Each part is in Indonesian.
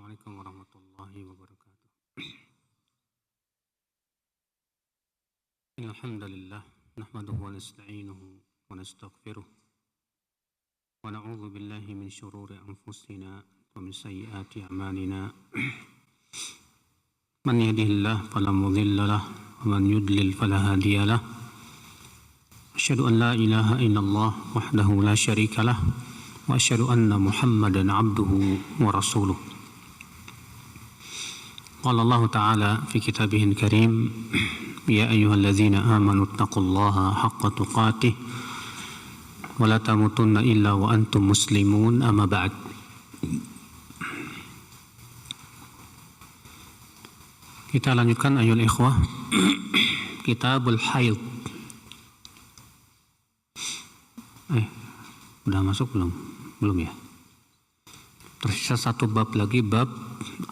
Assalamualaikum warahmatullahi wabarakatuh. Alhamdulillah, nahmaduhu wa nasta'inuhu wa nastaghfiruh wa na'udzu billahi min syururi anfusina wa min sayyiati a'malina. Man yahdihillahu fala mudilla lahu wa man yudlil fala hadiya lahu. Asyhadu an la ilaha illallah wahdahu la syarika lah wa asyhadu anna Muhammadan 'abduhu wa rasuluh. Qala Allah Ta'ala fi kitabihil karim, ya ayyuhalladzina amanu taqullaha haqqa tuqatih wa la tamutunna illa wa antum muslimun, amma ba'd. Kita lanjutkan ayol ikhwah Kitabul Haid. Udah masuk belum? Belum ya? Tersisa satu bab lagi, bab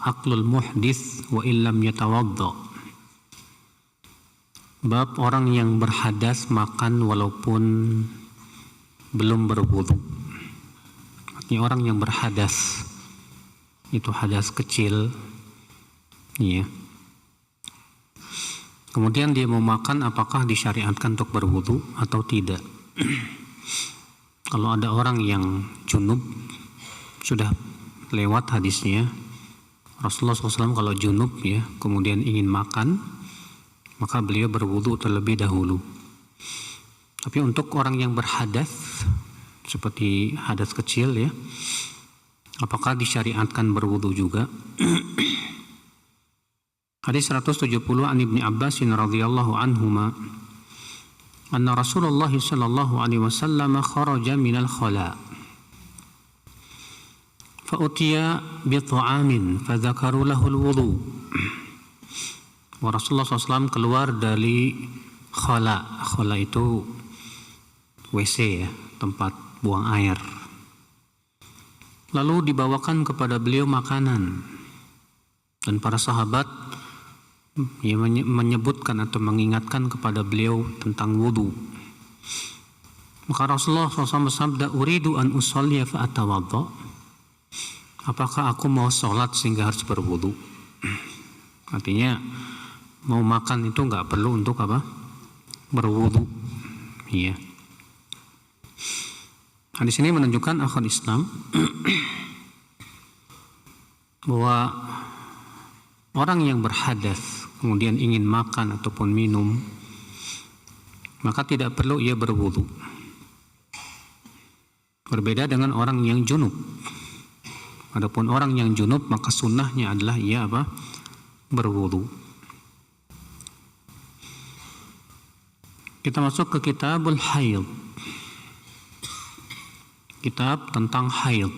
aklul muhdits wa illam yatawadda. Bab orang yang berhadas makan walaupun belum berwudu. Artinya orang yang berhadas, itu hadas kecil, ya. Kemudian dia mau makan, apakah disyariatkan untuk berwudu atau tidak? Kalau ada orang yang junub, sudah lewat hadisnya, Rasulullah SAW kalau junub ya, kemudian ingin makan, maka beliau berwudu terlebih dahulu. Tapi untuk orang yang berhadas, seperti hadas kecil ya, apakah disyariatkan berwudu juga? Hadis 170 an Ibni Abbas radhiyallahu anhuma, anna Rasulullah sallallahu alaihi wasallam kharaja minal khala' fa'utiya bit'amin fadzakaru lahul wudu. Rasulullah SAW keluar dari khala. Khala itu WC ya, tempat buang air. Lalu dibawakan kepada beliau makanan, dan para sahabat ya, menyebutkan atau mengingatkan kepada beliau tentang wudu. Maka Rasulullah SAW bersabda, uridu an usalliya fa atawadda. Apakah aku mau sholat sehingga harus berwudu? Artinya mau makan itu nggak perlu untuk apa? Berwudu. Iya. Hadis ini menunjukkan akhwat Islam bahwa orang yang berhadas kemudian ingin makan ataupun minum, maka tidak perlu ia berwudu. Berbeda dengan orang yang junub. Adapun orang yang junub, maka sunnahnya adalah ia apa? Berwudu. Kita masuk ke Kitabul Haid. Kitab tentang haid.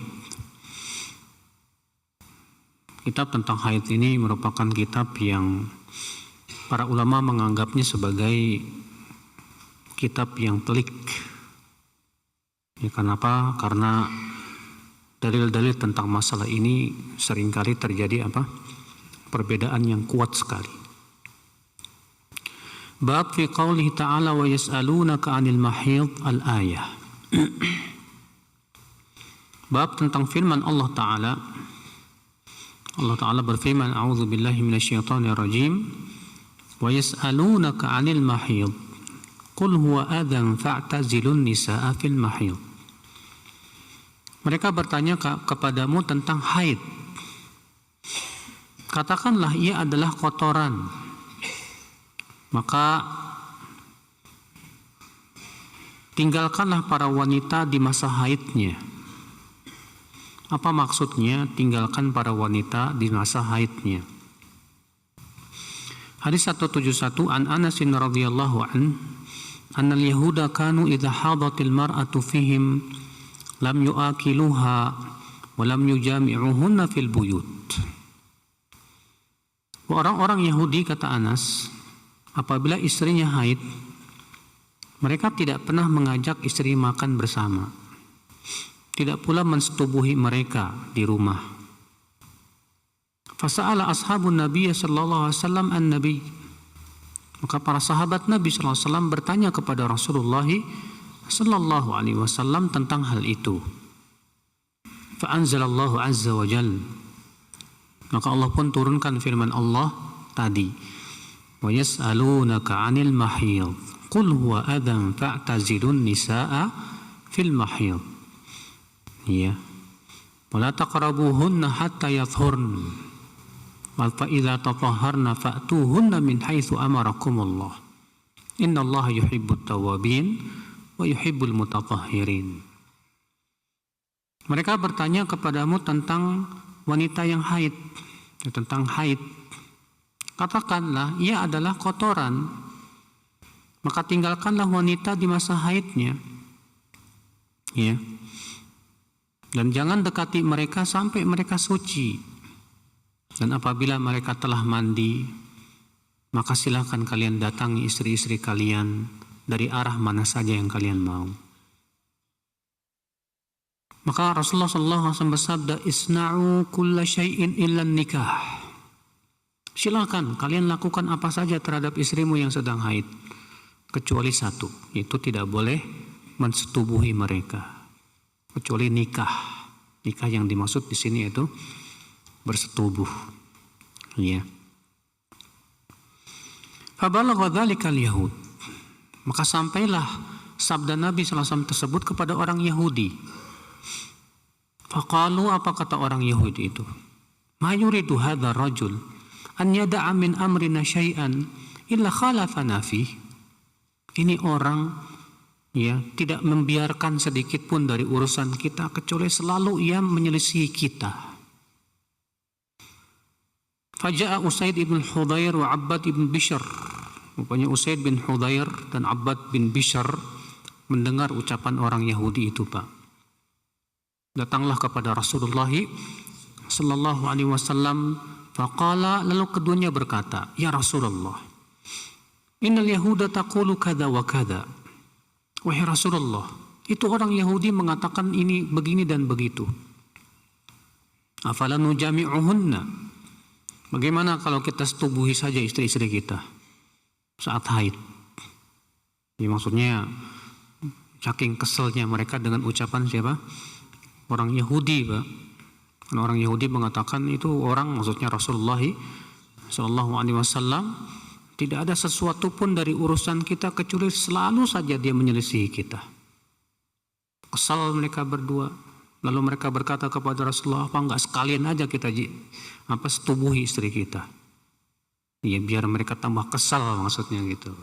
Kitab tentang haid ini merupakan kitab yang para ulama menganggapnya sebagai kitab yang pelik. Ya, kenapa? Karena dalil-dalil tentang masalah ini seringkali terjadi apa? Perbedaan yang kuat sekali. Bab fi qaulihi ta'ala wa yas'alunaka 'anil mahid al-ayah. Bab tentang firman Allah Ta'ala. Allah Ta'ala berfirman, a'udzu billahi minasyaitonir rajim, wa yas'alunaka 'anil mahid qul huwa adzan fa'tazilun nisaa fil mahid. Mereka bertanya kepadamu tentang haid. Katakanlah ia adalah kotoran. Maka tinggalkanlah para wanita di masa haidnya. Apa maksudnya tinggalkan para wanita di masa haidnya? Hadis 171 an Anas radhiyallahu an annal yahuda kanu idza hadatil mar'atu fihim lam yu'akiluha wa lam yujami'uhunna fil buyut. Orang-orang Yahudi, kata Anas, apabila istrinya haid, mereka tidak pernah mengajak istri makan bersama, tidak pula mensetubuhi mereka di rumah. Fasa'ala ashabun Nabi sallallahu alaihi wasallam an-nabi. Maka para sahabat Nabi sallallahu alaihi wasallam bertanya kepada Rasulullah sallallahu alaihi wasallam tentang hal itu. Fa anzalallahu azza wa jalla. Maka Allah pun turunkan firman Allah tadi, wa yas'alunaka 'anil mahid qul huwa adzan fa'tazilun nisaa fil mahid. Ya. Wala taqrabuhunna hatta yathurn. Wa fa idza tatahharna fa'tuhunna min haitsu amarakumullah. Innallaha yuhibbut tawwabin wa yuhibbul mutatahhirin. Mereka bertanya kepadamu tentang wanita yang haid, tentang haid. Katakanlah, ia adalah kotoran. Maka tinggalkanlah wanita di masa haidnya. Ya. Dan jangan dekati mereka sampai mereka suci. Dan apabila mereka telah mandi, maka silakan kalian datangi istri-istri kalian dari arah mana saja yang kalian mau. Maka Rasulullah SAW bersabda, isna'u kulla syai'in illa nikah. Silakan kalian lakukan apa saja terhadap istrimu yang sedang haid, kecuali satu, yaitu tidak boleh mensetubuhi mereka. Kecuali nikah. Nikah yang dimaksud di sini itu bersetubuh. Ya. Fabalagha dzalikal yahud. Maka sampailah sabda Nabi SAW tersebut kepada orang Yahudi. Faqalu, apa kata orang Yahudi itu? Ma yuridu hadzal rajul an yada'a min amrina syai'an illa khalafana fi. Ini orang tidak membiarkan sedikit pun dari urusan kita kecuali selalu ia menyelisihi kita. Faja'a Usaid ibn Hudayr wa Abbad ibn Bishr. Rupanya Usaid bin Hudayr dan Abbad bin Bishr mendengar ucapan orang Yahudi itu, Pak. Datanglah kepada Rasulullah sallallahu alaihi wasallam, faqala, lalu keduanya berkata, ya Rasulullah, innal yahuda taqulu kada wa kada. Wahai Rasulullah, itu orang Yahudi mengatakan ini begini dan begitu. Afala nujami'uhunna. Bagaimana kalau kita setubuhi saja istri-istri kita saat haid? Ya, maksudnya saking keselnya mereka dengan ucapan siapa? Orang Yahudi, Pak. Orang Yahudi mengatakan itu orang, maksudnya Rasulullah sallallahu alaihi wasallam, tidak ada sesuatu pun dari urusan kita kecuali selalu saja dia menyelisihi kita. Kesal mereka berdua. Lalu mereka berkata kepada Rasulullah, apa enggak sekalian aja kita setubuhi istri kita. Ya, biar mereka tambah kesal, maksudnya gitu.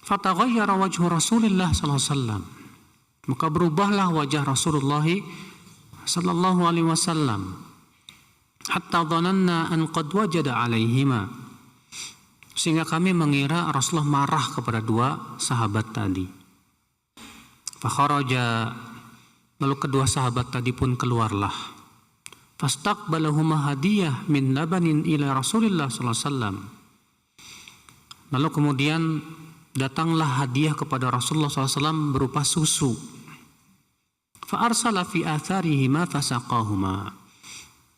Fataghayyara wajhu Rasulillah sallallahu alaihi wasallam. Maka berubahlah wajah Rasulullah sallallahu alaihi wasallam. Hatta dhananna an qad wajada alaihima. Sehingga kami mengira Rasulullah marah kepada dua sahabat tadi. Fakharaja, lalu kedua sahabat tadi pun keluarlah. Fastaqbalahuma hadiyah min labanin ila Rasulillah sallallahu alaihi wasallam. Lalu kemudian datanglah hadiah kepada Rasulullah SAW berupa susu. Fa'arsala fi atharihima fasaqahuma.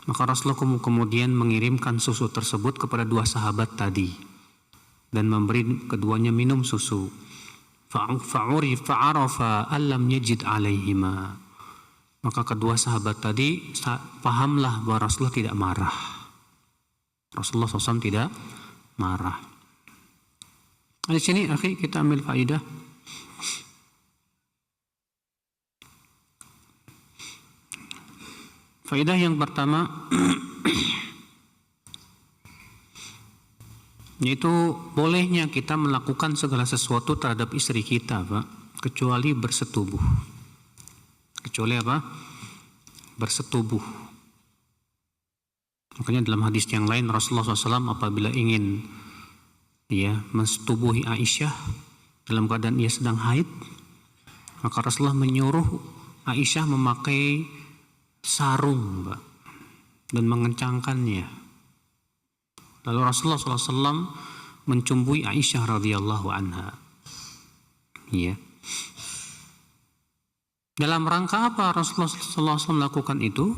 Maka Rasulullah kemudian mengirimkan susu tersebut kepada dua sahabat tadi dan memberi keduanya minum susu. Fa'arafa allam yajid alaihima. Maka kedua sahabat tadi pahamlah bahwa Rasulullah tidak marah. Rasulullah SAW tidak marah. Di sini akhi kita ambil faidah. Faidah yang pertama yaitu bolehnya kita melakukan segala sesuatu terhadap istri kita, Pak, kecuali bersetubuh. Kecuali apa? Bersetubuh. Makanya dalam hadis yang lain Rasulullah SAW apabila ingin mensetubuhi Aisyah dalam keadaan ia sedang haid, maka Rasulullah menyuruh Aisyah memakai sarung, Pak, dan mengencangkannya. Lalu Rasulullah SAW mencumbui Aisyah radhiyallahu anha. Ya. Dalam rangka apa Rasulullah SAW melakukan itu?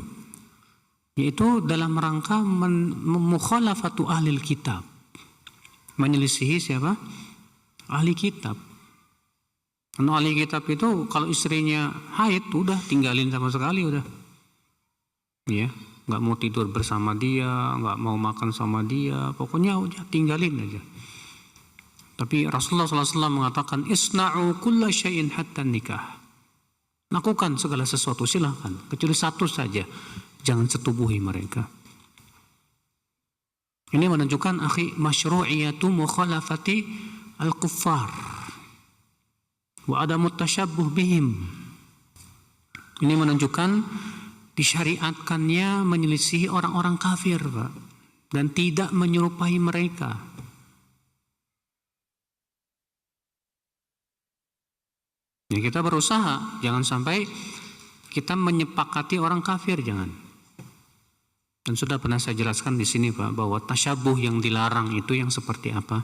Yaitu dalam rangka mukhalafatu ahlil kitab. Menyelisihi siapa? Ahli kitab. Karena ahli kitab itu kalau istrinya haid udah tinggalin sama sekali udah. Ya. nggak mau tidur bersama dia, nggak mau makan sama dia, pokoknya udah tinggalin aja. Tapi Rasulullah SAW mengatakan, isna'u kulla syai'in hatta nikah. Lakukan segala sesuatu, silahkan, kecuali satu saja, jangan setubuhi mereka. Ini menunjukkan akhi masyru'iyatu mukhalafati al-kuffar wa adamu tashabbuh bihim. Ini menunjukkan disyariatkannya menyelisihi orang-orang kafir, Pak, dan tidak menyerupai mereka. Ya, kita berusaha jangan sampai kita menyepakati orang kafir, jangan. Dan sudah pernah saya jelaskan di sini, Pak, bahwa tasyabuh yang dilarang itu yang seperti apa?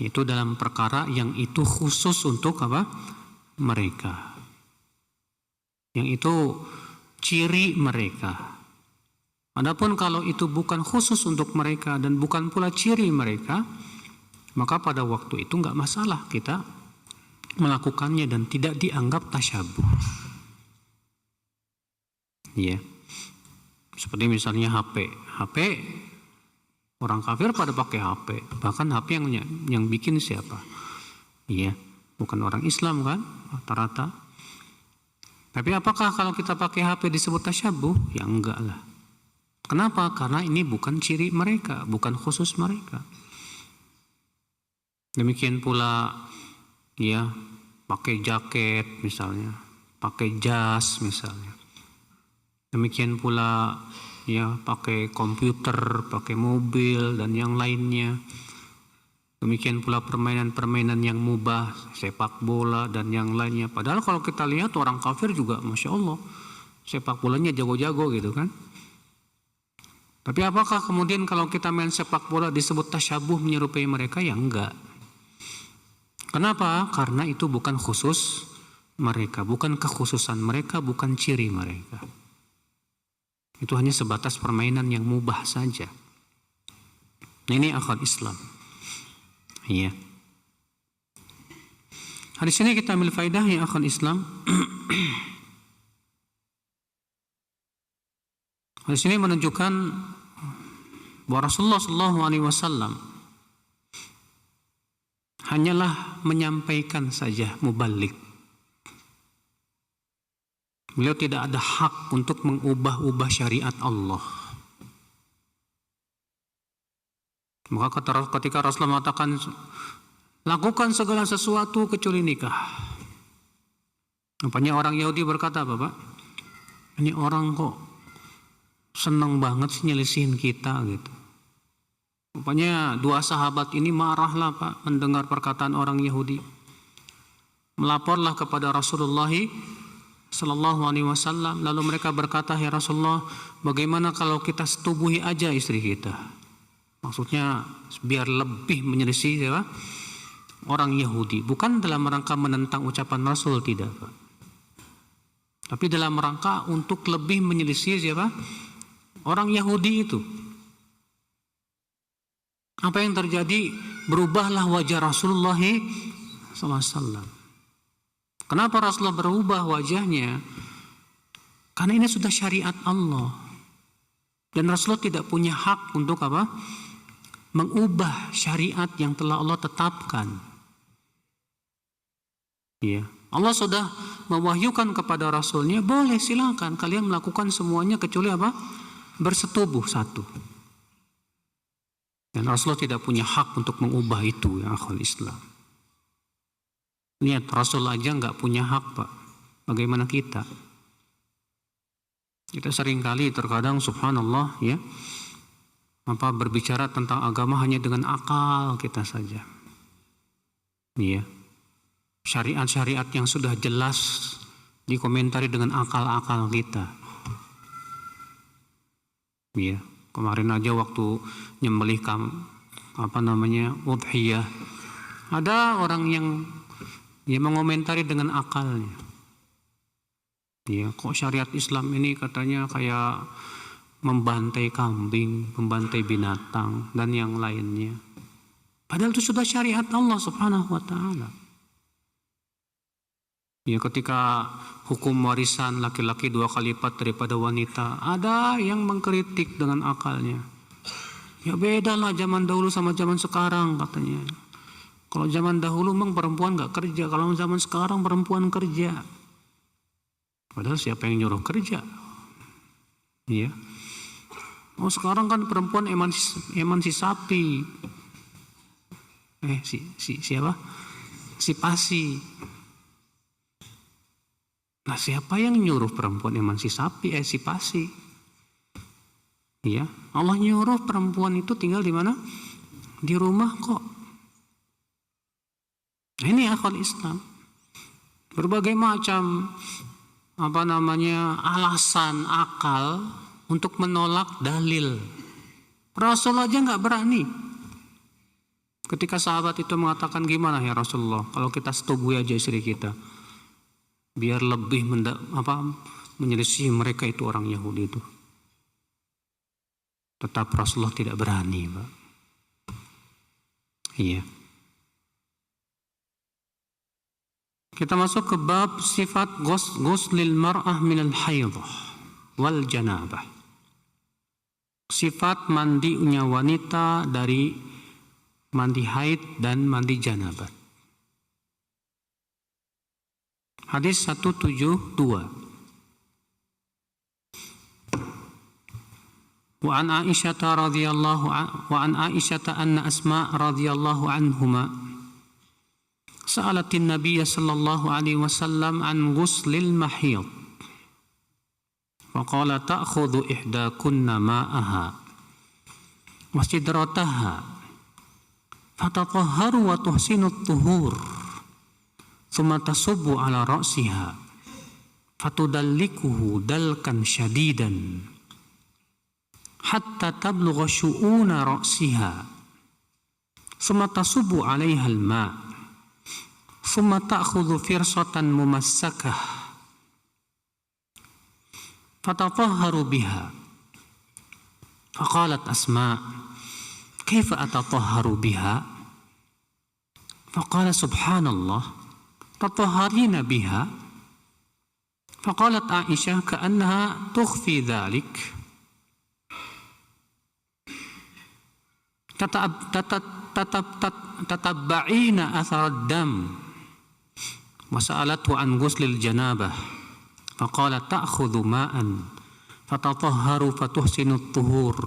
Itu dalam perkara yang itu khusus untuk apa? Mereka. Yang itu ciri mereka. Adapun kalau itu bukan khusus untuk mereka dan bukan pula ciri mereka, maka pada waktu itu nggak masalah kita melakukannya dan tidak dianggap tasyabuh. Iya. Seperti misalnya HP orang kafir pada pakai HP, bahkan HP yang bikin siapa? Iya, bukan orang Islam kan, rata-rata. Tapi apakah kalau kita pakai HP disebut tasyabuh? Ya enggak lah. Kenapa? Karena ini bukan ciri mereka, bukan khusus mereka. Demikian pula ya, pakai jaket misalnya, pakai jas misalnya. Demikian pula ya, pakai komputer, pakai mobil dan yang lainnya. Demikian pula permainan-permainan yang mubah, sepak bola dan yang lainnya. Padahal kalau kita lihat orang kafir juga Masya Allah, sepak bolanya jago-jago gitu kan. Tapi apakah kemudian kalau kita main sepak bola disebut tasyabuh menyerupai mereka? Ya enggak. Kenapa? Karena itu bukan khusus mereka, bukan kekhususan mereka, bukan ciri mereka. Itu hanya sebatas permainan yang mubah saja. Nah, ini akal Islam. Iya. Hadis ini kita ambil faidah ya akal Islam. Hadis ini menunjukkan bahwa Rasulullah SAW hanyalah menyampaikan saja, muballigh. Beliau tidak ada hak untuk mengubah-ubah syariat Allah. Maka ketika Rasulullah mengatakan lakukan segala sesuatu kecuali nikah. Rupanya orang Yahudi berkata, Bapak, ini orang kok senang banget sih nyelisihin kita gitu. Rupanya dua sahabat ini marahlah, Pak, mendengar perkataan orang Yahudi. Melaporlah kepada Rasulullah Sallallahu Alaihi Wasallam. Lalu mereka berkata, ya Rasulullah, bagaimana kalau kita setubuhi aja istri kita? Maksudnya biar lebih menyelisih ya, orang Yahudi. Bukan dalam rangka menentang ucapan Rasul, tidak, Pak. Tapi dalam rangka untuk lebih menyelisih siapa? Orang Yahudi itu. Apa yang terjadi? Berubahlah wajah Rasulullah SAW. Kenapa Rasulullah berubah wajahnya? Karena ini sudah syariat Allah. Dan Rasulullah tidak punya hak untuk apa? Mengubah syariat yang telah Allah tetapkan. Ya. Allah sudah mewahyukan kepada Rasulnya, boleh silakan kalian melakukan semuanya kecuali apa? Bersetubuh satu. Dan Rasulullah tidak punya hak untuk mengubah itu ya akhul Islam. Lihat, Rasul aja nggak punya hak, Pak. Bagaimana kita? Kita seringkali terkadang subhanallah ya, berbicara tentang agama hanya dengan akal kita saja. Iya. Syariat-syariat yang sudah jelas dikomentari dengan akal-akal kita. Iya. Kemarin aja waktu nyembelih udhiyah, ada orang yang mengomentari dengan akalnya. Ya, kok syariat Islam ini katanya kayak membantai kambing, membantai binatang dan yang lainnya. Padahal itu sudah syariat Allah Subhanahu wa taala. Ya, ketika hukum warisan laki-laki 2 kali lipat daripada wanita, ada yang mengkritik dengan akalnya. Ya beda lah zaman dahulu sama zaman sekarang katanya. Kalau zaman dahulu memang perempuan nggak kerja, kalau zaman sekarang perempuan kerja. Padahal siapa yang nyuruh kerja? Iya. Oh sekarang kan perempuan emansipasi. Siapa? Sipasi. Nah siapa yang nyuruh perempuan emansipasi? Ya, Allah nyuruh perempuan itu tinggal di mana? Di rumah kok. Ini akal Islam. Berbagai macam alasan akal untuk menolak dalil. Rasul aja nggak berani. Ketika sahabat itu mengatakan, gimana ya Rasulullah, kalau kita setubui aja istri kita, biar lebih menyelisih mereka itu orang Yahudi itu. Tetap Rasulullah tidak berani, Pak. Iya. Kita masuk ke bab sifat ghuslil mar'ah minal haidhah wal janabah. Sifat mandinya wanita dari mandi haid dan mandi janabat. Hadis 172. Wa an Aisyah anna Asma radhiyallahu anhuma sa'alatin Nabiy sallallahu alaihi wasallam an ghuslil mahid. Wa qala ta'khudhu ihdakunna ma'aha wa sidrataha fatatahharu wa tuhsinu at-tuhur thumma tasubbu ala ra'siha fatudallikuhu dalkan syadidan hatta tablugha syu'una ra'siha thumma tasubbu 'alaiha al-ma' thumma ta'khudhu firsatan mumassakah fatatahharu biha. Faqalat Asma, kaifa atatahharu biha? Faqala subhanallah, tatahharina biha? Faqalat Aisyah ka'annaha tukhfi dhalik. Tatabba'ina athar ad-dam wa sa'alatu an ghuslil janabah faqala ta'khudhu ma'an fatatahharu fatuhsinu at-tuhur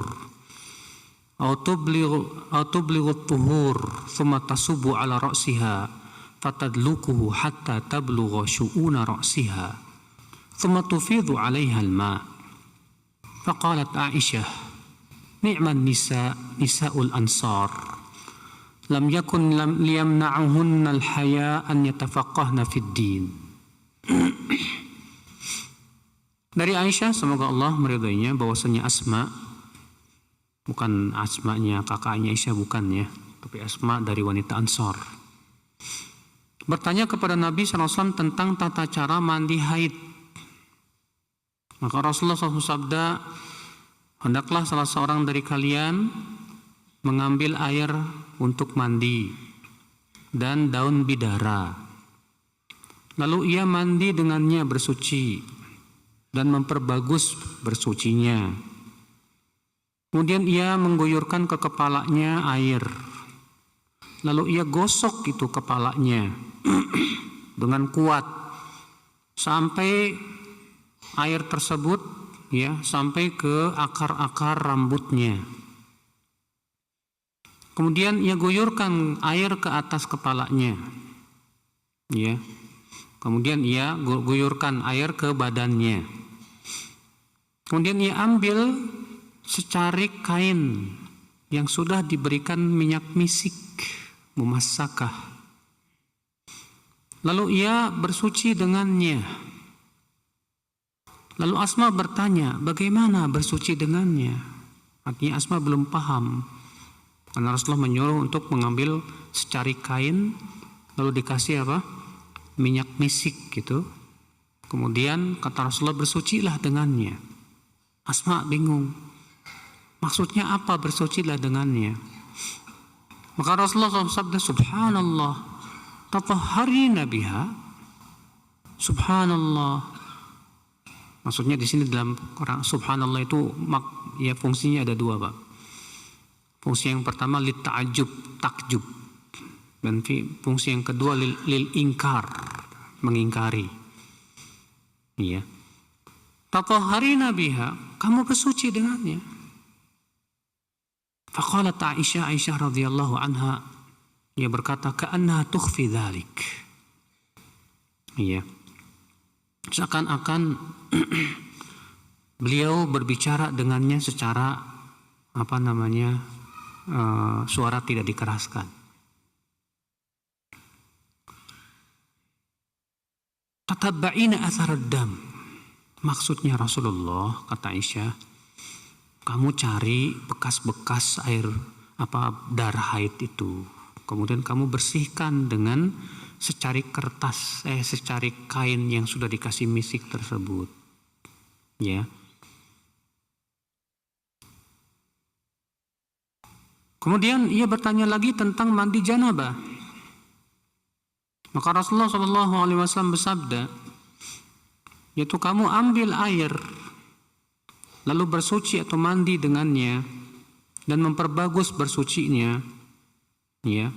aw tublighu at-tuhur thumma tasubbu ala ra'siha fatadlukuhu hatta tablugha syu'una ra'siha thumma tufidhu 'alayha al-ma' faqalat Aisyah ni'man nisa'ul ansar lam yakun liyamna'uhunna al-haya an yatafaqahna fid din. Dari Aisyah, semoga Allah meridainya, bahwasanya Asma, bukan Asma'nya kakaknya Aisyah, bukan ya, tapi Asma dari wanita Ansar, bertanya kepada Nabi SAW tentang tata cara mandi haid. Maka Rasulullah SAW sabda, hendaklah salah seorang dari kalian mengambil air untuk mandi dan daun bidara, lalu ia mandi dengannya bersuci dan memperbagus bersucinya. Kemudian ia mengguyurkan ke kepalanya air, lalu ia gosok itu kepalanya dengan kuat sampai air tersebut sampai ke akar-akar rambutnya. Kemudian ia guyurkan air ke atas kepalanya, kemudian ia guyurkan air ke badannya. Kemudian ia ambil secarik kain yang sudah diberikan minyak misik, mumassakah, lalu ia bersuci dengannya. Lalu Asma bertanya, bagaimana bersuci dengannya? Artinya Asma belum paham, karena Rasulullah menyuruh untuk mengambil secarik kain, lalu dikasih minyak misik gitu. Kemudian kata Rasulullah, bersucilah dengannya. Asma bingung, maksudnya apa bersucilah dengannya? Maka Rasulullah SAW sabda, subhanallah, tatahharina biha. Subhanallah. Maksudnya di sini dalam subhanallah itu ya fungsinya ada dua, Pak. Fungsi yang pertama lit ta'ajub, takjub. Dan fungsi yang kedua lil ingkar, mengingkari. Iya. Tatahharina biha, kamu bersuci dengannya. Faqalat Aisyah radhiyallahu anha, ia berkata, ka'annaha tukhfi dzalik. Iya. Seakan-akan beliau berbicara dengannya secara suara tidak dikeraskan. Tatabba'ina athar ad-dam. Maksudnya Rasulullah, kata Aisyah, kamu cari bekas-bekas darah haid itu. Kemudian kamu bersihkan dengan secari kain yang sudah dikasih misik tersebut. Ya. Kemudian ia bertanya lagi tentang mandi janabah. Maka Rasulullah SAW bersabda, yaitu kamu ambil air lalu bersuci atau mandi dengannya dan memperbagus bersucinya, ya,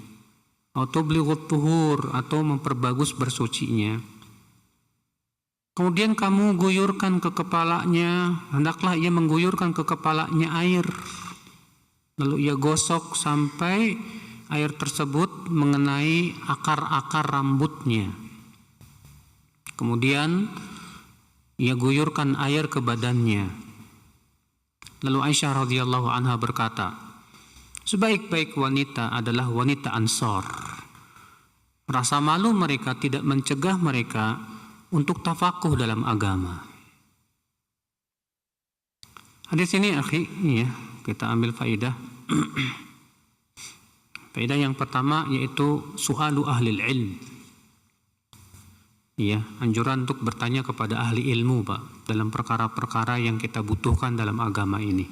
atau blighut tuhur, atau memperbagus bersucinya. Kemudian kamu guyurkan ke kepalanya, hendaklah ia mengguyurkan ke kepalanya air, lalu ia gosok sampai air tersebut mengenai akar-akar rambutnya. Kemudian ia guyurkan air ke badannya. Lalu Aisyah radhiyallahu anha berkata, sebaik-baik wanita adalah wanita Ansar. Rasa malu mereka tidak mencegah mereka untuk tafakuh dalam agama. Hadis ini, ya, kita ambil faidah. Faidah yang pertama yaitu su'alu ahlil ilm. Ya, anjuran untuk bertanya kepada ahli ilmu, Pak, dalam perkara-perkara yang kita butuhkan dalam agama ini.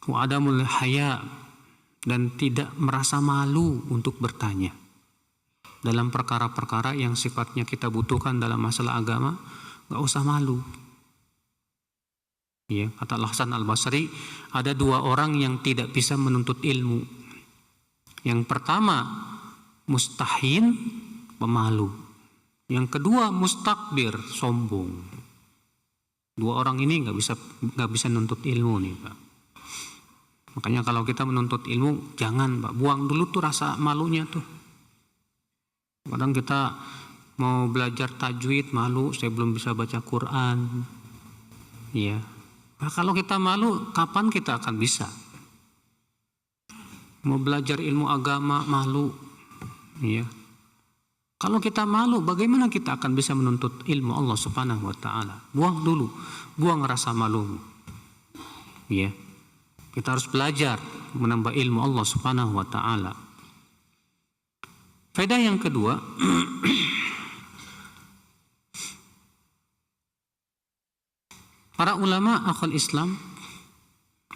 Wa adamul haya, dan tidak merasa malu untuk bertanya dalam perkara-perkara yang sifatnya kita butuhkan dalam masalah agama. Gak usah malu. Ya, kata Al-Hasan Al-Basri, ada dua orang yang tidak bisa menuntut ilmu. Yang pertama mustahin, pemalu. Yang kedua mustakbir, sombong. Dua orang ini nggak bisa nuntut ilmu nih, Pak. Makanya kalau kita menuntut ilmu, jangan, Pak, buang dulu tuh rasa malunya tuh. Kadang kita mau belajar tajwid, malu, saya belum bisa baca Quran. Iya. Nah, kalau kita malu, kapan kita akan bisa? Mau belajar ilmu agama, malu. Iya. Kalau kita malu, bagaimana kita akan bisa menuntut ilmu Allah Subhanahu wa Ta'ala? Buang dulu, buang rasa malumu. Ya, kita harus belajar menambah ilmu Allah Subhanahu wa Ta'ala. Faedah yang kedua, para ulama akhwal Islam,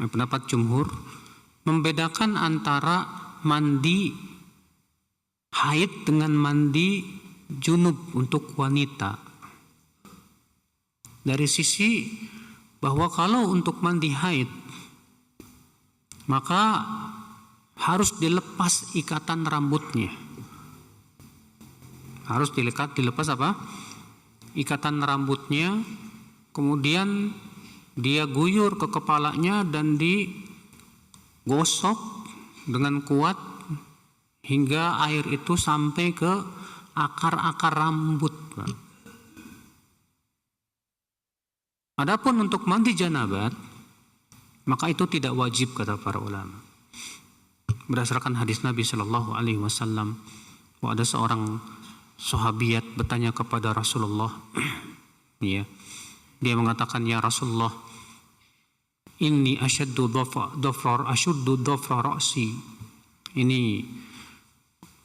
pendapat jumhur, membedakan antara mandi haid dengan mandi junub untuk wanita. Dari sisi bahwa kalau untuk mandi haid, maka harus dilepas ikatan rambutnya. Harus dilepas apa? Ikatan rambutnya, kemudian dia guyur ke kepalanya dan digosok dengan kuat hingga air itu sampai ke akar-akar rambut. Adapun untuk mandi janabat, maka itu tidak wajib, kata para ulama. Berdasarkan hadis Nabi Shallallahu Alaihi Wasallam, bahwa ada seorang sahabiat bertanya kepada Rasulullah, ya, dia mengatakan, ya Rasulullah, inni ashaddu dhafra ra'si. Ini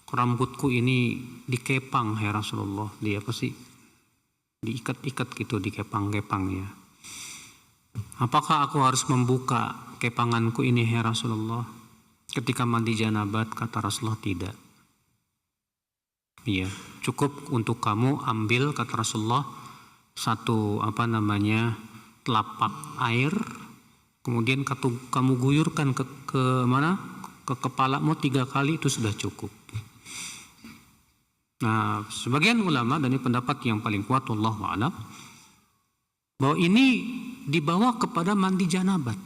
rambutku ini dikepang, ya Rasulullah. Dia pasti diikat-ikat gitu, dikepang-kepang, ya. Apakah aku harus membuka kepanganku ini, ya Rasulullah, ketika mandi janabat? Kata Rasulullah, tidak. Iya. cukup untuk kamu ambil, kata Rasulullah, satu telapak air, kemudian kamu guyurkan ke mana? Ke kepalamu 3 kali, itu sudah cukup. Nah, sebagian ulama, dan ini pendapat yang paling kuat, wallahu a'lam, bahwa ini dibawa kepada mandi janabat.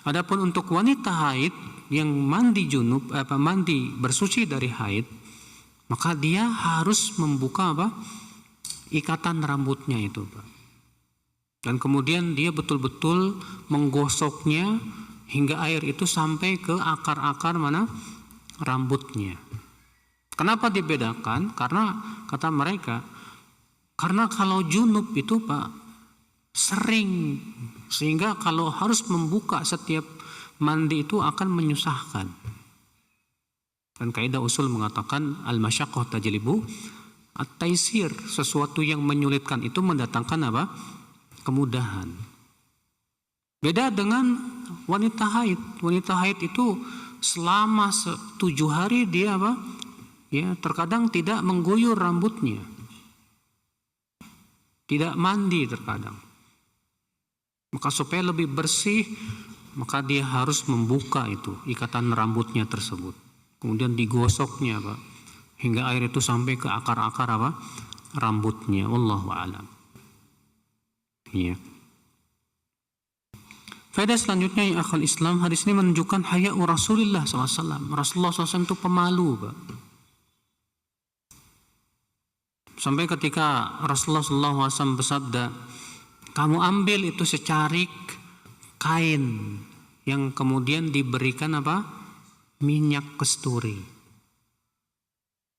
Adapun untuk wanita haid yang mandi mandi bersuci dari haid, maka dia harus membuka ikatan rambutnya itu, Pak. Dan kemudian dia betul-betul menggosoknya hingga air itu sampai ke akar-akar rambutnya. Kenapa dibedakan? Karena kata mereka, karena kalau junub itu, Pak, sering, sehingga kalau harus membuka setiap mandi itu akan menyusahkan. Dan kaidah usul mengatakan al-masyaqqah tajlibu at-taisir, sesuatu yang menyulitkan itu mendatangkan kemudahan. Beda dengan wanita haid. Wanita haid itu selama 7 hari dia terkadang tidak mengguyur rambutnya, tidak mandi terkadang. Maka supaya lebih bersih, maka dia harus membuka itu ikatan rambutnya tersebut, kemudian digosoknya, Pak, hingga air itu sampai ke akar-akar rambutnya. Wallahu a'lam. Iya. Faedah selanjutnya yang akal Islam, hadis ini menunjukkan haya'u Rasulullah SAW. Rasulullah SAW itu pemalu, Pak. Sampai ketika Rasulullah SAW bersabda, kamu ambil itu secarik kain yang kemudian diberikan minyak kasturi.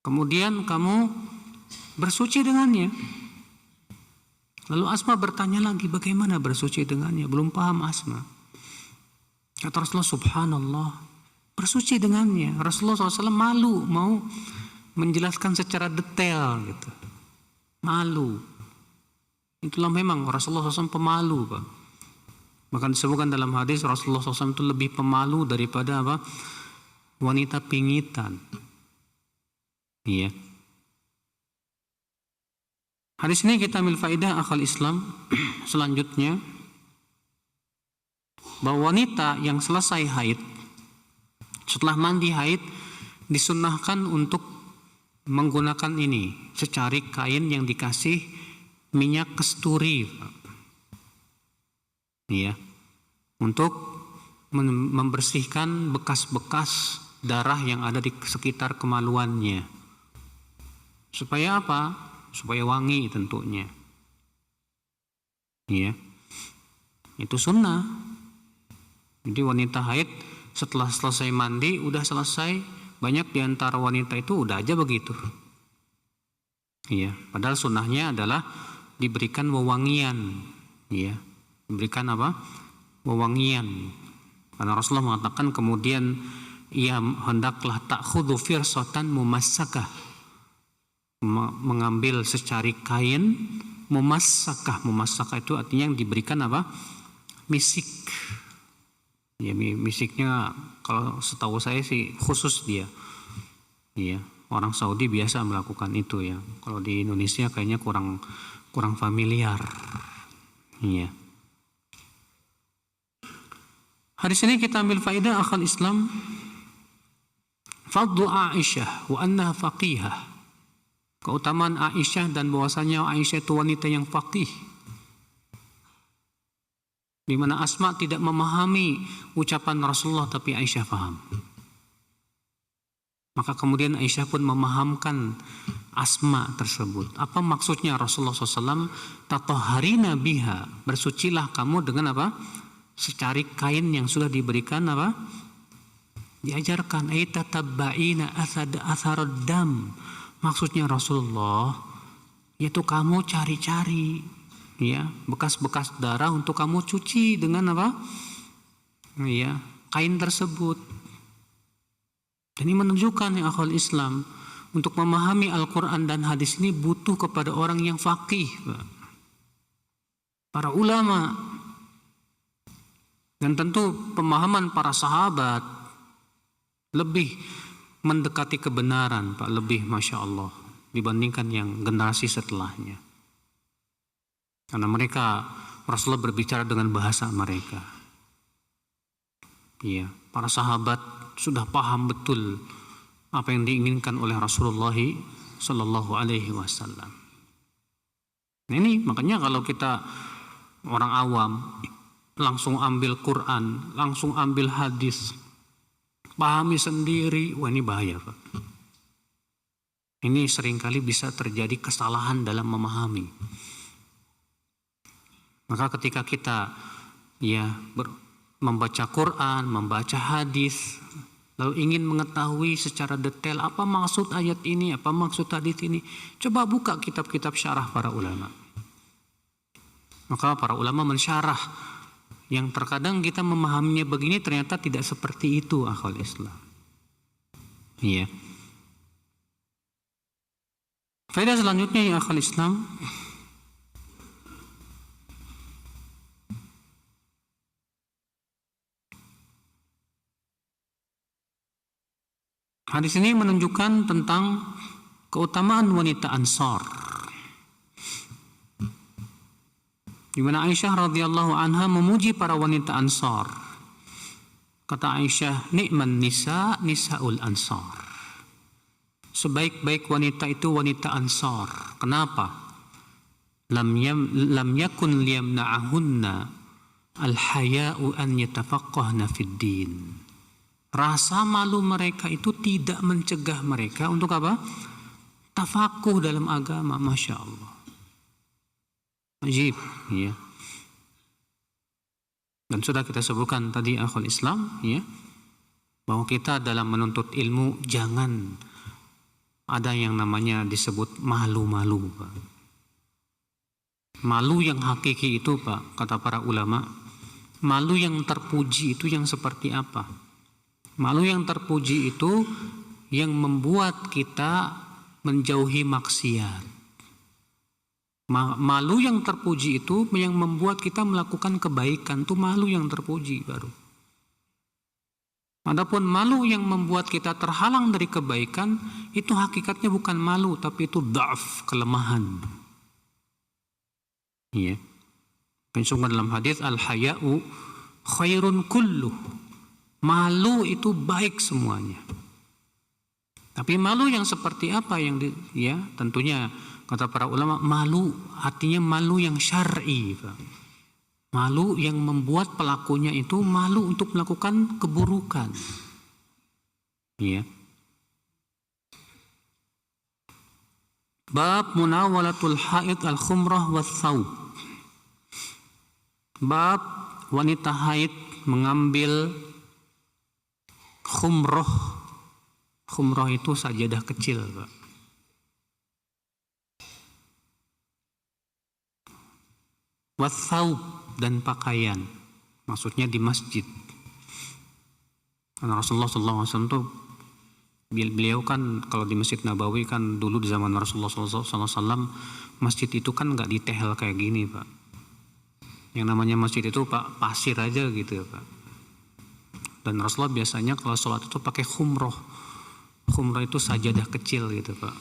Kemudian kamu bersuci dengannya. Lalu Asma bertanya lagi, bagaimana bersuci dengannya? Belum paham Asma. Kata Rasulullah, subhanallah, bersuci dengannya. Rasulullah SAW malu mau menjelaskan secara detail gitu. Malu. Itulah memang Rasulullah SAW pemalu, Pak. Bahkan disebutkan dalam hadis Rasulullah SAW itu lebih pemalu daripada wanita pingitan. Iya. Hadis ini kita ambil faedah akal Islam selanjutnya, bahwa wanita yang selesai haid, setelah mandi haid, disunnahkan untuk menggunakan ini, secarik kain yang dikasih minyak kasturi, iya, untuk membersihkan bekas-bekas darah yang ada di sekitar kemaluannya. Supaya apa? Supaya wangi tentunya. Iya. Itu sunnah. Jadi wanita haid setelah selesai mandi, udah selesai. Banyak di antara wanita itu udah aja begitu. Iya, padahal sunnahnya adalah diberikan wewangian. Iya, diberikan wewangian. Karena Rasulullah mengatakan kemudian ia hendaklah ta'khudhu firsatan mumassakah, mengambil secarik kain mumassakah. Mumassakah itu artinya yang diberikan misik. Ya, misiknya kalau setahu saya sih khusus dia. Iya, orang Saudi biasa melakukan itu ya. Kalau di Indonesia kayaknya kurang familiar. Iya. Hadis ini kita ambil faedah akal Islam. Fadlu Aisyah wa annaha faqihah. Keutamaan Aisyah dan bahwasanya Aisyah itu wanita yang faqih. Di mana Asma tidak memahami ucapan Rasulullah tapi Aisyah paham. Maka kemudian Aisyah pun memahamkan Asma tersebut. Apa maksudnya Rasulullah SAW? Tatahharina biha, bersucilah kamu dengan secarik kain yang sudah diberikan diajarkan. Tatabba'ina atharad dam. Maksudnya Rasulullah, yaitu kamu cari-cari ya bekas-bekas darah untuk kamu cuci dengan kain tersebut. Dan ini menunjukkan yang akal Islam, untuk memahami Al-Quran dan hadis ini butuh kepada orang yang faqih, para ulama. Dan tentu pemahaman para sahabat lebih mendekati kebenaran, Pak, lebih Masya Allah dibandingkan yang generasi setelahnya. Karena mereka, Rasulullah berbicara dengan bahasa mereka. Iya, para sahabat sudah paham betul apa yang diinginkan oleh Rasulullah Sallallahu Alaihi Wasallam. Nah, ini makanya kalau kita orang awam langsung ambil Quran, langsung ambil hadis, pahami sendiri, wah ini bahaya, Pak. Ini seringkali bisa terjadi kesalahan dalam memahami. Maka ketika kita membaca Quran, membaca hadis, lalu ingin mengetahui secara detail apa maksud ayat ini, apa maksud hadis ini, coba buka kitab-kitab syarah para ulama. Maka para ulama mensyarah yang terkadang kita memahaminya begini ternyata tidak seperti itu akhwal Islam. Iya. Faedah selanjutnya ya akhwal Islam, hadis ini menunjukkan tentang keutamaan wanita Ansar. Di mana Aisyah radhiyallahu anha memuji para wanita Ansar. Kata Aisyah, "Ni'man nisa nisaul Ansar." Sebaik-baik wanita itu wanita Ansar. Kenapa? Lam yakun liyamna'ahunna al-haya'u an yatafaqqahna fid din. Rasa malu mereka itu tidak mencegah mereka untuk apa? Tafakuh dalam agama, Masya Allah. Ajib, ya. Dan sudah kita sebutkan tadi akhwal Islam, ya, bahwa kita dalam menuntut ilmu jangan ada yang namanya disebut malu-malu, Pak. Malu yang hakiki itu, Pak, kata para ulama, malu yang terpuji itu yang seperti apa? Malu yang terpuji itu yang membuat kita menjauhi maksiat. Malu yang terpuji itu yang membuat kita melakukan kebaikan, itu malu yang terpuji baru. Adapun malu yang membuat kita terhalang dari kebaikan, itu hakikatnya bukan malu, tapi itu dhaf, kelemahan. Iya. Disebutkan dalam hadis al-haya'u khairun kulluh. Malu itu baik semuanya. Tapi malu yang seperti apa yang tentunya kata para ulama, malu artinya malu yang syar'i, Pak. Malu yang membuat pelakunya itu malu untuk melakukan keburukan. Ya. Bab munawalatul haid al-khumrah was-saub. Bab wanita haid mengambil khumrah. Khumrah itu sajadah kecil, Pak. Was-saub dan pakaian, maksudnya di masjid. Karena Rasulullah SAW itu beliau kan kalau di Masjid Nabawi kan dulu di zaman Rasulullah SAW masjid itu kan nggak ditehel kayak gini, Pak. Yang namanya masjid itu Pak pasir aja gitu ya, Pak. Dan Rasulullah biasanya kalau sholat itu pakai khumroh. Khumroh itu sajadah kecil gitu, Pak,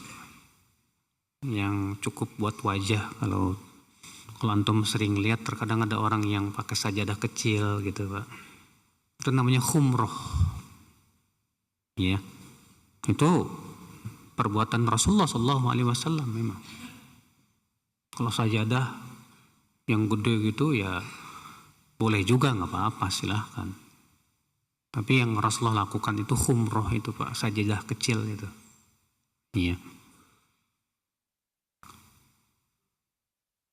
yang cukup buat wajah. Kalau antum sering lihat terkadang ada orang yang pakai sajadah kecil gitu, Pak. Itu namanya khumroh. Ya. Itu perbuatan Rasulullah SAW memang. Kalau sajadah yang gede gitu ya boleh juga, nggak apa-apa, silahkan. Tapi yang Rasulullah lakukan itu khumroh itu, Pak, sajadah kecil itu. Iya.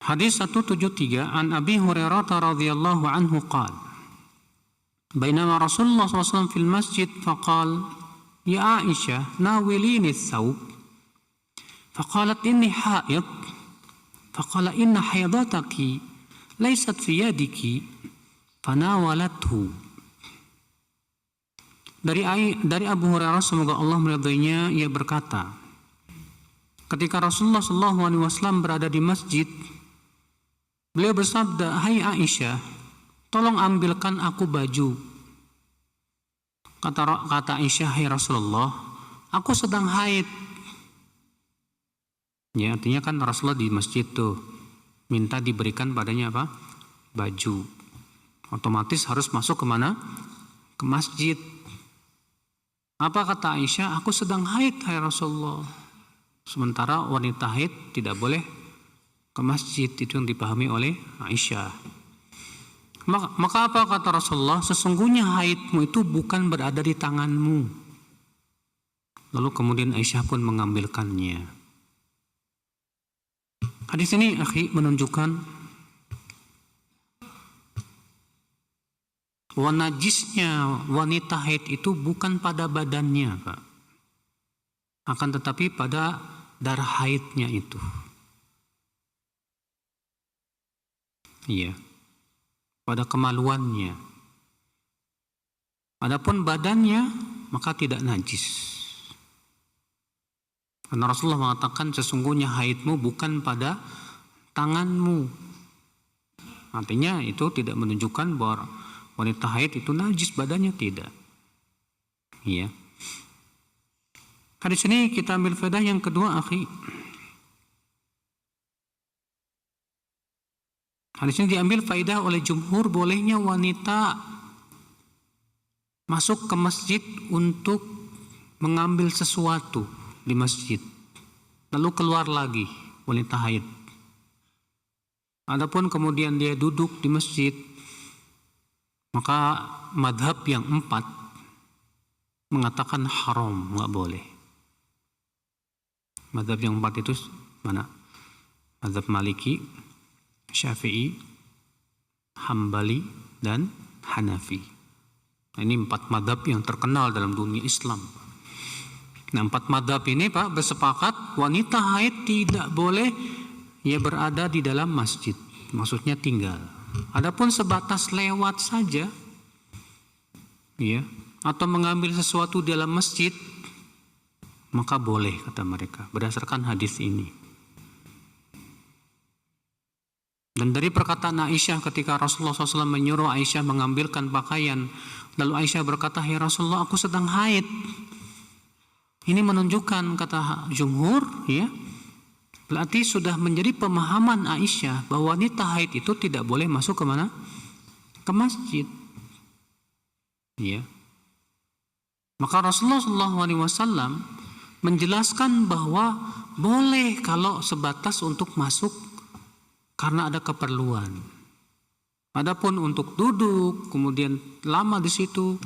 Hadis 173 an Abi Hurairah radhiyallahu anhu qala bainama Rasulullah SAW fil masjid faqal ya Aisyah nawilini thawb faqalat inni haid faqala inna haidataki laysat fi yadiki fanawalathu. Dari Abu Hurairah semoga Allah meridainya, ia berkata, ketika Rasulullah SAW berada di masjid, beliau bersabda, "Hai Aisyah, tolong ambilkan aku baju." Kata Aisyah, "Hai Rasulullah, aku sedang haid. Ya, artinya kan Rasulullah di masjid tuh minta diberikan padanya apa? Baju. Otomatis harus masuk kemana? Ke masjid. Apa kata Aisyah? Aku sedang haid, hai Rasulullah. Sementara wanita haid tidak boleh ke masjid. Itu yang dipahami oleh Aisyah. Maka apa kata Rasulullah? Sesungguhnya haidmu itu bukan berada di tanganmu. Lalu kemudian Aisyah pun mengambilkannya. Hadis ini akhi menunjukkan bahwa najisnya wanita haid itu bukan pada badannya, Pak. Akan tetapi pada darah haidnya itu. Iya. Pada kemaluannya. Adapun badannya maka tidak najis. Karena Rasulullah mengatakan sesungguhnya haidmu bukan pada tanganmu. Artinya itu tidak menunjukkan bahwa wanita haid itu najis badannya, tidak. Iya. Hadis ini kita ambil faedah yang kedua, akhi. Hadis ini diambil faedah oleh jumhur bolehnya wanita masuk ke masjid untuk mengambil sesuatu di masjid, lalu keluar lagi wanita haid. Adapun kemudian dia duduk di masjid, maka madhab yang 4 mengatakan haram, nggak boleh. Madhab yang 4 itu mana? Madhab Maliki, Syafi'i, Hambali, dan Hanafi. Nah, ini 4 madhab yang terkenal dalam dunia Islam. Nah, 4 madhab ini, Pak, bersepakat wanita haid tidak boleh berada di dalam masjid. Maksudnya tinggal. Adapun sebatas lewat saja, ya, atau mengambil sesuatu di dalam masjid, maka boleh, kata mereka, berdasarkan hadis ini. Dan dari perkataan Aisyah ketika Rasulullah SAW menyuruh Aisyah mengambilkan pakaian, lalu Aisyah berkata, "Ya Rasulullah, aku sedang haid." Ini menunjukkan, kata jumhur, ya, berarti sudah menjadi pemahaman Aisyah bahwa wanita haid itu tidak boleh masuk ke mana? Ke masjid. Ya. Maka Rasulullah SAW menjelaskan bahwa boleh kalau sebatas untuk masuk karena ada keperluan. Adapun untuk duduk kemudian lama di situ,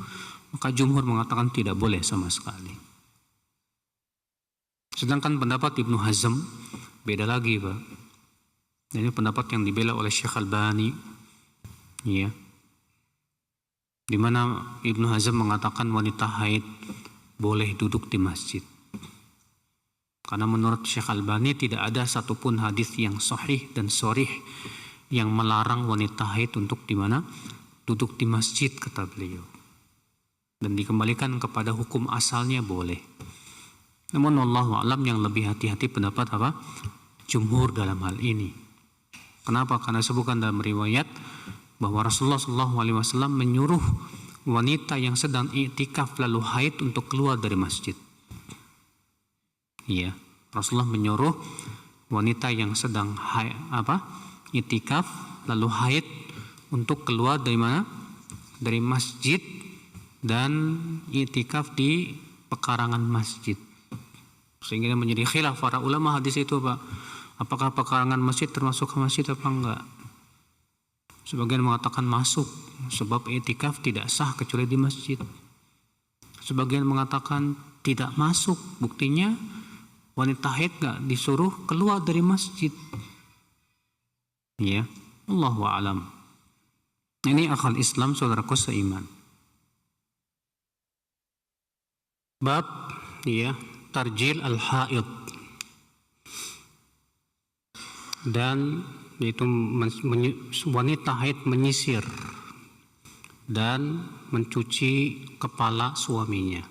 maka jumhur mengatakan tidak boleh sama sekali. Sedangkan pendapat Ibnu Hazm beda lagi, Pak. Ini pendapat yang dibela oleh Syekh Albani, ya, di mana Ibnu Hazm mengatakan wanita haid boleh duduk di masjid. Karena menurut Syekh Albani tidak ada satupun hadis yang sahih dan sharih yang melarang wanita haid untuk di mana? Duduk di masjid, kata beliau. Dan dikembalikan kepada hukum asalnya boleh. Namun wallahu a'lam yang lebih hati-hati pendapat apa? Jumhur dalam hal ini. Kenapa? Karena disebutkan dalam riwayat bahwa Rasulullah SAW menyuruh wanita yang sedang i'tikaf lalu haid untuk keluar dari masjid. Iya, Rasulullah menyuruh wanita yang sedang i'tikaf lalu haid untuk keluar dari mana? Dari masjid dan i'tikaf di pekarangan masjid. Sehingga menjadi khilaf para ulama hadis itu, Pak. Apakah pekarangan masjid termasuk ke masjid apa enggak? Sebagian mengatakan masuk, sebab i'tikaf tidak sah kecuali di masjid. Sebagian mengatakan tidak masuk, buktinya wanita haid enggak disuruh keluar dari masjid. Ya, Allahu a'lam. Ini akal Islam, saudaraku seiman. Bab, ya, tarjil al-haid, dan yaitu wanita haid menyisir dan mencuci kepala suaminya.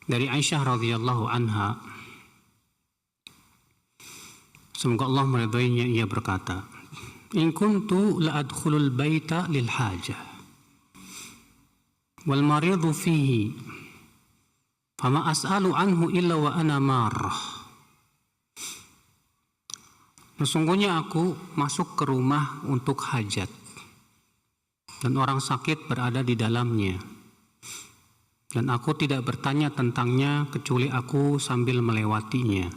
Dari Aisyah radhiyallahu anha, semoga Allah meridainya, ia berkata, "In kuntu la adkhulul baita lil hajah wal maridu fihi Fama as'alu anhu illa wa ana marah. Sesungguhnya aku masuk ke rumah untuk hajat dan orang sakit berada di dalamnya, dan aku tidak bertanya tentangnya kecuali aku sambil melewatinya.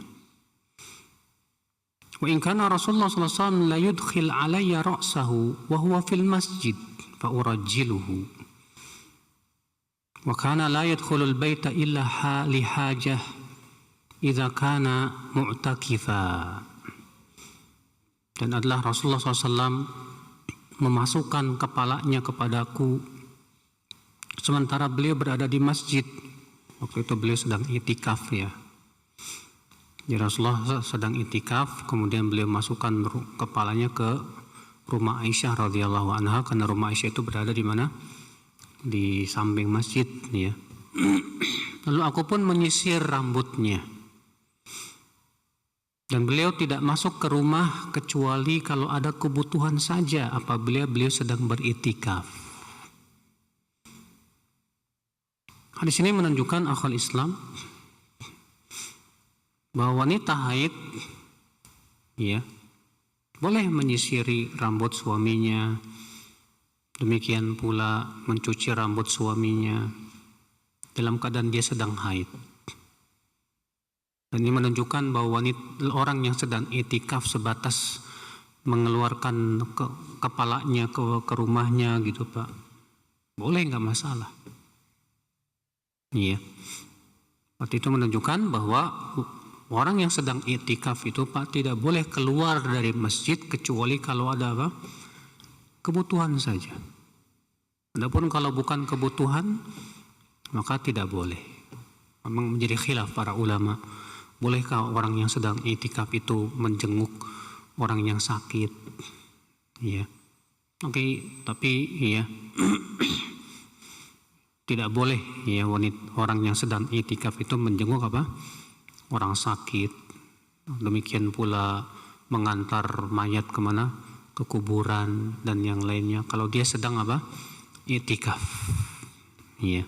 Wa in kana Rasulullah sallallahu alaihi wasallam la yudkhil alayya ra'sahu wa huwa fil masjid fa urajjiluhu. Wa kana la yadkhulul baita illa li hajah idza kana mu'takifa. Dan adalah Rasulullah SAW memasukkan kepalanya kepadaku sementara beliau berada di masjid. Waktu itu beliau sedang itikaf ya. Jadi Rasulullah sedang itikaf, kemudian beliau masukkan kepalanya ke rumah Aisyah radhiyallahu anha, karena rumah Aisyah itu berada di mana? Di samping masjid ya. Lalu aku pun menyisir rambutnya. Dan beliau tidak masuk ke rumah kecuali kalau ada kebutuhan saja apabila beliau sedang beritikaf. Hadis ini menunjukkan akal Islam bahwa wanita haid ya boleh menyisiri rambut suaminya, demikian pula mencuci rambut suaminya dalam keadaan dia sedang haid. Dan ini menunjukkan bahwa orang yang sedang itikaf sebatas mengeluarkan kepalanya ke rumahnya gitu Pak, boleh, nggak masalah. Iya. Waktu itu menunjukkan bahwa orang yang sedang itikaf itu Pak tidak boleh keluar dari masjid kecuali kalau ada apa? Kebutuhan saja. Adapun kalau bukan kebutuhan maka tidak boleh. Memang menjadi khilaf para ulama. Bolehkah orang yang sedang itikaf itu menjenguk orang yang sakit? Ya. Oke, tapi ya tidak boleh ya orang yang sedang itikaf itu menjenguk apa? Orang sakit. Demikian pula mengantar mayat kemana? Ke kuburan dan yang lainnya. Kalau dia sedang apa? Itikaf. Iya.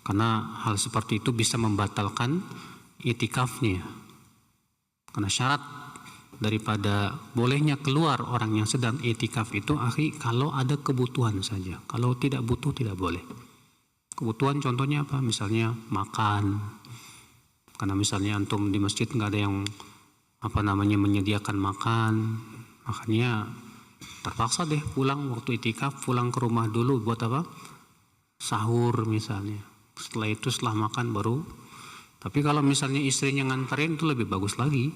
Karena hal seperti itu bisa membatalkan itikafnya. Karena syarat daripada bolehnya keluar orang yang sedang itikaf itu kalau ada kebutuhan saja. Kalau tidak butuh tidak boleh. Kebutuhan contohnya apa? Misalnya makan. Karena misalnya antum di masjid nggak ada yang menyediakan makan, makanya terpaksa deh pulang waktu itikaf, pulang ke rumah dulu buat apa? Sahur misalnya. Setelah makan baru. Tapi kalau misalnya istrinya nganterin itu lebih bagus lagi.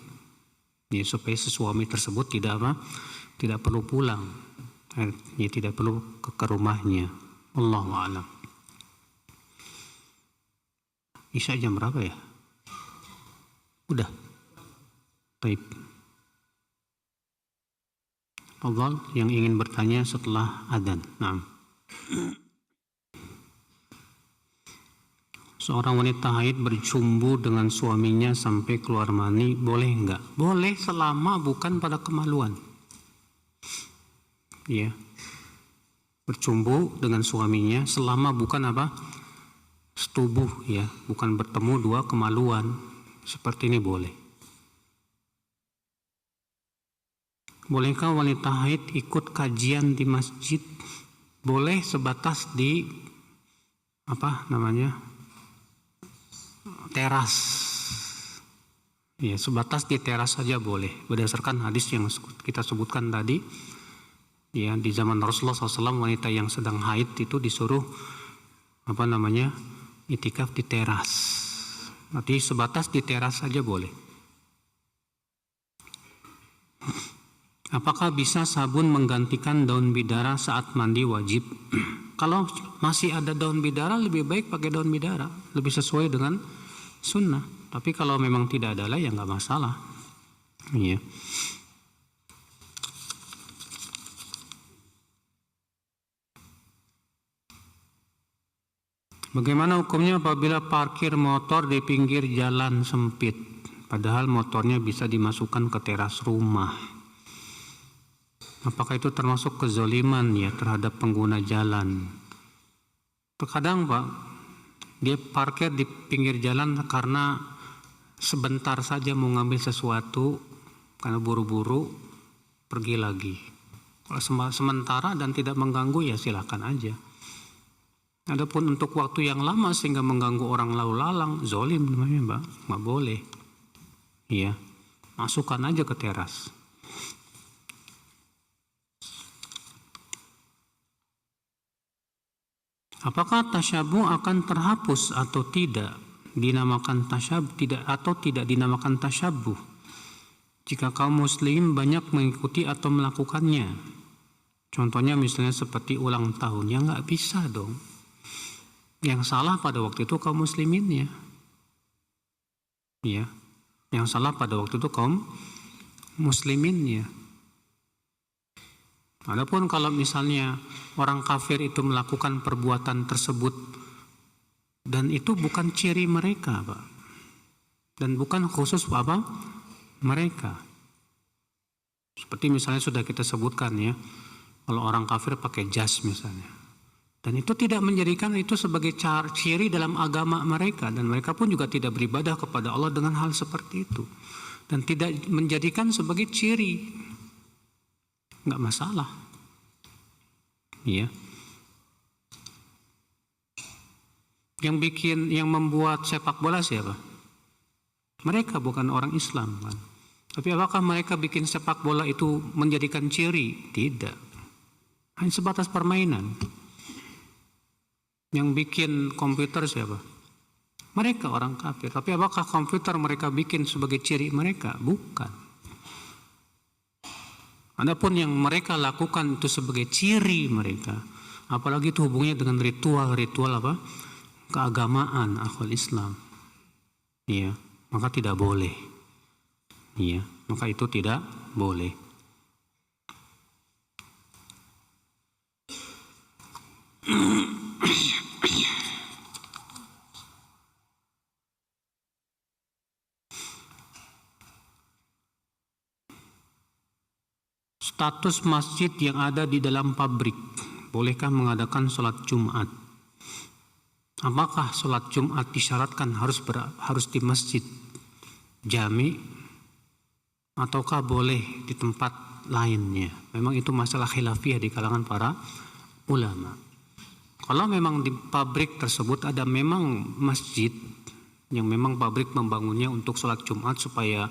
Ya, supaya suami tersebut tidak perlu pulang. Ya, tidak perlu ke rumahnya. Allahu a'lam. Isya jam berapa ya? Udah. Baik. Allah yang ingin bertanya setelah adzan. Naam. Seorang wanita haid bercumbu dengan suaminya sampai keluar mani, boleh enggak? Boleh selama bukan pada kemaluan. Ya. Bercumbu dengan suaminya selama bukan apa? Setubuh ya, bukan bertemu dua kemaluan. Seperti ini boleh. Bolehkah wanita haid ikut kajian di masjid? Boleh sebatas di teras. Ya, sebatas di teras saja boleh. Berdasarkan hadis yang kita sebutkan tadi, ya di zaman Rasulullah SAW wanita yang sedang haid itu disuruh itikaf di teras. Nanti sebatas di teras saja boleh. Apakah bisa sabun menggantikan daun bidara saat mandi wajib? Kalau masih ada daun bidara lebih baik pakai daun bidara, lebih sesuai dengan sunnah. Tapi kalau memang tidak ada ya nggak masalah. Iya. Bagaimana hukumnya apabila parkir motor di pinggir jalan sempit, padahal motornya bisa dimasukkan ke teras rumah? Apakah itu termasuk kezoliman ya terhadap pengguna jalan? Terkadang Pak, Dia parkir di pinggir jalan karena sebentar saja mau ngambil sesuatu, karena buru-buru pergi lagi. Kalau sementara dan tidak mengganggu ya silakan aja. Adapun untuk waktu yang lama sehingga mengganggu orang lalu lalang, zolim namanya, Mbak, nggak boleh. Iya, masukkan aja ke teras. Apakah tasyabuh akan terhapus atau tidak? Dinamakan tasyabuh tidak atau tidak dinamakan tasyabuh jika kaum muslim banyak mengikuti atau melakukannya. Contohnya misalnya seperti ulang tahun, ya nggak bisa dong. Yang salah pada waktu itu kaum musliminnya, ya. Yang salah pada waktu itu kaum musliminnya. Adapun kalau misalnya orang kafir itu melakukan perbuatan tersebut dan itu bukan ciri mereka, Pak, dan bukan khusus apa mereka. Seperti misalnya sudah kita sebutkan ya, kalau orang kafir pakai jas misalnya, dan itu tidak menjadikan itu sebagai ciri dalam agama mereka, dan mereka pun juga tidak beribadah kepada Allah dengan hal seperti itu, dan tidak menjadikan sebagai ciri, nggak masalah, ya. Yang membuat sepak bola siapa? Mereka bukan orang Islam kan. Tapi apakah mereka bikin sepak bola itu menjadikan ciri? Tidak. Hanya sebatas permainan. Yang bikin komputer siapa? Mereka orang kafir. Tapi apakah komputer mereka bikin sebagai ciri mereka? Bukan. Adapun yang mereka lakukan itu sebagai ciri mereka, apalagi itu hubungannya dengan ritual apa? Keagamaan akal Islam. Iya, maka tidak boleh. Iya, maka itu tidak boleh. Status masjid yang ada di dalam pabrik, bolehkah mengadakan sholat Jumat? Apakah sholat Jumat disyaratkan harus di masjid jami ataukah boleh di tempat lainnya? Memang itu masalah khilafiyah di kalangan para ulama. Kalau memang di pabrik tersebut ada memang masjid yang memang pabrik membangunnya untuk sholat Jumat supaya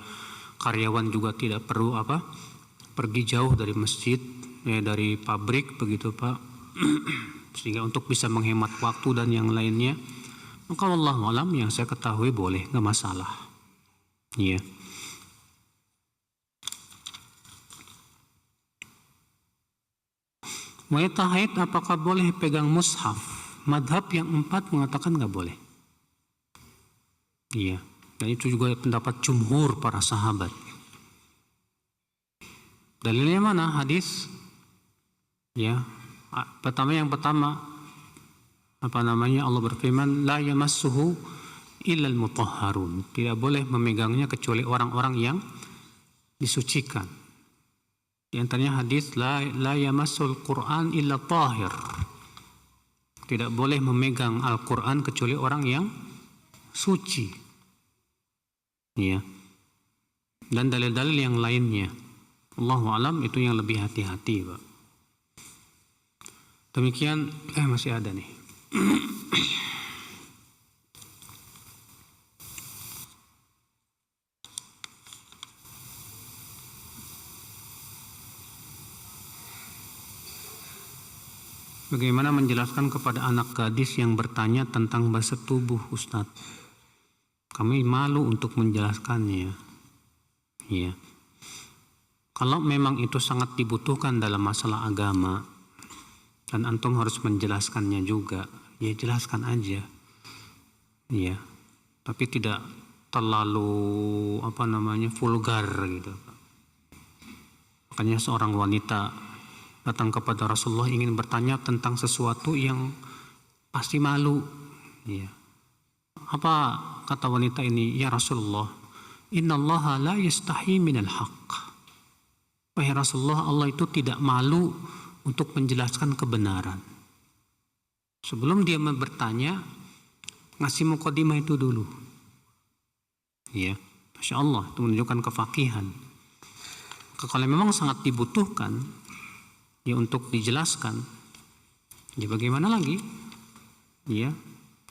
karyawan juga tidak perlu pergi jauh dari masjid, dari pabrik begitu Pak, sehingga untuk bisa menghemat waktu dan yang lainnya, maka wallahu alam yang saya ketahui boleh, nggak masalah. Iya. Wanita haid apakah boleh pegang mushaf? Madhab yang 4 mengatakan nggak boleh. Iya. Dan itu juga pendapat jumhur para sahabat. Dalilnya mana? Hadis. Ya. Yang pertama Allah berfirman la yamassuhu illal mutahharun, tidak boleh memegangnya kecuali orang-orang yang disucikan. Di antaranya hadis la yamassul Quran illa tahir, tidak boleh memegang Al-Quran kecuali orang yang suci. Ya. Dan dalil-dalil yang lainnya, Allahu alam, itu yang lebih hati-hati Pak. Demikian, masih ada nih. Bagaimana menjelaskan kepada anak gadis yang bertanya tentang bahasa tubuh, Ustadz? Kami malu untuk menjelaskannya. Ya. Kalau memang itu sangat dibutuhkan dalam masalah agama, dan antum harus menjelaskannya juga, ya jelaskan aja, ya, tapi tidak terlalu vulgar gitu. Makanya seorang wanita datang kepada Rasulullah ingin bertanya tentang sesuatu yang pasti malu, ya. Apa kata wanita ini? Ya Rasulullah, innallaha la yastahi minal haqq. Wahai Rasulullah, Allah itu tidak malu untuk menjelaskan kebenaran. Sebelum dia bertanya, ngasih mukadimah itu dulu. Ya, Masya Allah, itu menunjukkan kefakihan. Kalau memang sangat dibutuhkan ya untuk dijelaskan, ya bagaimana lagi? Ya,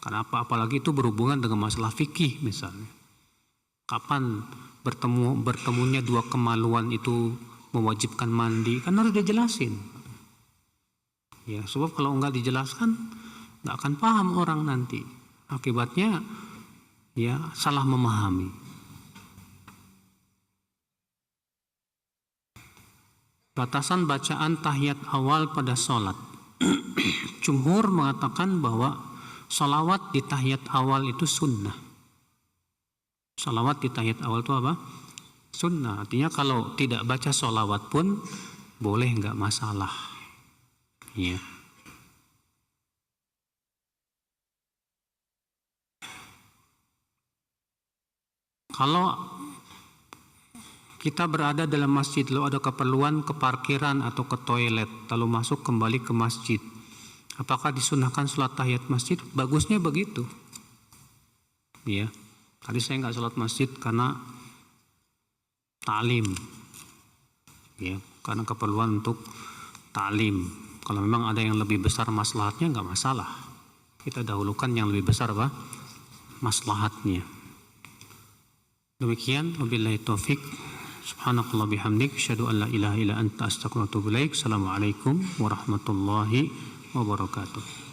kenapa apalagi itu berhubungan dengan masalah fikih misalnya. Kapan bertemunya dua kemaluan itu mewajibkan mandi, kan harus dijelasin. Ya, sebab kalau enggak dijelaskan enggak akan paham orang nanti. Akibatnya ya salah memahami. Batasan bacaan tahiyat awal pada sholat. Jumhur mengatakan bahwa sholawat di tahiyat awal itu sunnah. Sholawat di tahiyat awal itu apa? Sunnah. Artinya kalau tidak baca sholawat pun boleh, enggak masalah. Ya. Kalau kita berada dalam masjid lalu ada keperluan ke parkiran atau ke toilet lalu masuk kembali ke masjid, apakah disunahkan sholat tahiyat masjid? Bagusnya begitu. Ya. Tadi saya nggak sholat masjid karena ta'lim. Ya, karena keperluan untuk ta'lim. Kalau memang ada yang lebih besar maslahatnya nggak masalah. Kita dahulukan yang lebih besar apa? Maslahatnya. Demikian, wabillahi taufik. Subhanakallah bihamdik, asyhadu an la ilaha illa anta, astaghfiruka wa atubu ilaik. Assalamualaikum warahmatullahi wabarakatuh.